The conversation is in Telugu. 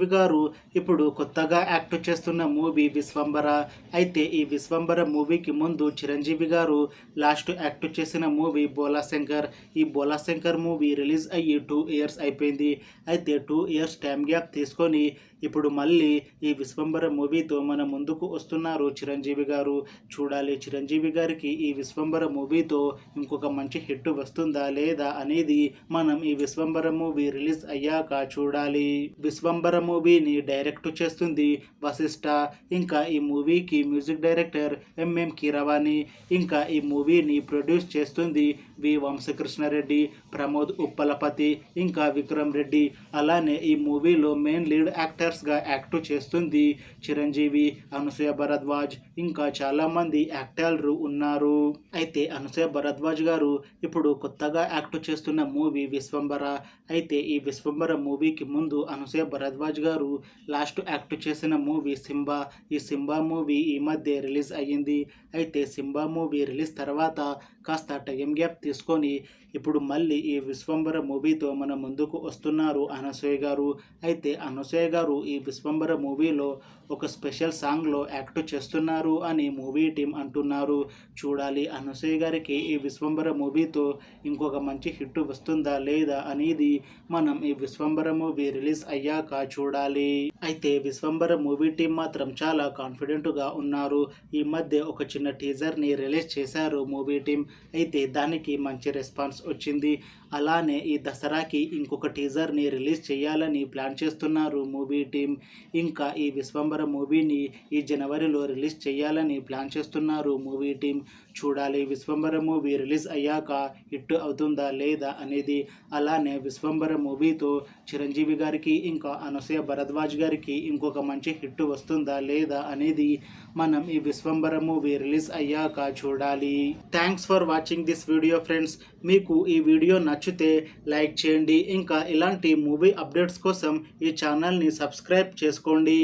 చిరంజీవి గారు ఇప్పుడు కొత్తగా యాక్ట్ చేస్తున్న మూవీ విశ్వంబర. అయితే ఈ విశ్వంబర మూవీకి ముందు చిరంజీవి గారు లాస్ట్ యాక్ట్ చేసిన మూవీ బోలాశంకర్. ఈ బోలాశంకర్ మూవీ రిలీజ్ అయ్యి 2 ఇయర్స్ అయిపోయింది. అయితే 2 ఇయర్స్ టైం గ్యాప్ తీసుకొని ఇప్పుడు మళ్ళీ ఈ విశ్వంబర మూవీతో మన ముందుకు వస్తున్నారు చిరంజీవి గారు. చూడాలి చిరంజీవి గారికి ఈ విశ్వంబర మూవీతో ఇంకొక మంచి హిట్ వస్తుందా లేదా అనేది మనం ఈ విశ్వంబర మూవీ రిలీజ్ అయ్యాక చూడాలి. విశ్వంబర మూవీని డైరెక్ట్ చేస్తుంది వశిష్ఠ. ఇంకా ఈ మూవీకి మ్యూజిక్ డైరెక్టర్ ఎంఎం కీరవాణి. ఇంకా ఈ మూవీని ప్రొడ్యూస్ చేస్తుంది వి వంశకృష్ణారెడ్డి, ప్రమోద్ ఉప్పలపతి, ఇంకా విక్రమ్ రెడ్డి. అలానే ఈ మూవీలో మెయిన్ లీడ్ యాక్టర్స్గా యాక్ట్ చేస్తుంది చిరంజీవి, అనసూయ భరద్వాజ్, ఇంకా చాలామంది యాక్టర్లు ఉన్నారు. అయితే అనసూయ భరద్వాజ్ గారు ఇప్పుడు కొత్తగా యాక్ట్ చేస్తున్న మూవీ విశ్వంబర. అయితే ఈ విశ్వంబర మూవీకి ముందు అనసూయ భరద్వాజ్ గారు లాస్ట్ యాక్ట్ చేసిన మూవీ సింబా. ఈ సింబా మూవీ ఈ మధ్య రిలీజ్ అయ్యింది. అయితే సింబా మూవీ రిలీజ్ తర్వాత కాస్త టైం గ్యాప్ తీసుకొని ఇప్పుడు మళ్ళీ ఈ విశ్వంబర మూవీతో మన ముందుకు వస్తున్నారు అనసూయ గారు. అయితే అనసూయ గారు ఈ విశ్వంబర మూవీలో ఒక స్పెషల్ సాంగ్లో యాక్ట్ చేస్తున్నారు అని మూవీ టీం అంటున్నారు. చూడాలి అనసూయ గారికి ఈ విశ్వంబర మూవీతో ఇంకొక మంచి హిట్ వస్తుందా లేదా అనేది మనం ఈ విశ్వంబర మూవీ రిలీజ్ అయ్యాక చూడాలి. అయితే విశ్వంబర మూవీ టీం మాత్రం చాలా కాన్ఫిడెంట్గా ఉన్నారు. ఈ మధ్య ఒక చిన్న టీజర్ని రిలీజ్ చేశారు మూవీ టీం. అయితే దానికి మంచి రెస్పాన్స్ వచ్చింది. అలానే ఈ దసరాకి ఇంకొక టీజర్ని రిలీజ్ చేయాలని ప్లాన్ చేస్తున్నారు మూవీ టీం. ఇంకా ఈ విశ్వంబర మూవీని ఈ జనవరిలో రిలీజ్ చేయాలని ప్లాన్ చేస్తున్నారు మూవీ టీం. చూడాలి విశ్వంబర మూవీ రిలీజ్ అయ్యాక హిట్ అవుతుందా లేదా అనేది. అలానే విశ్వంబర మూవీతో చిరంజీవి గారికి ఇంకా అనసూయ భరద్వాజ్ గారికి ఇంకొక మంచి హిట్ వస్తుందా లేదా అనేది మనం ఈ విశ్వంబర మూవీ రిలీజ్ అయ్యాక చూడాలి. Thanks for watching this video friends. మీకు ఈ వీడియో నచ్చితే లైక్ చేయండి. ఇంకా ఇలాంటి మూవీ అప్డేట్స్ కోసం ఈ ఛానల్ని సబ్స్క్రైబ్ చేసుకోండి.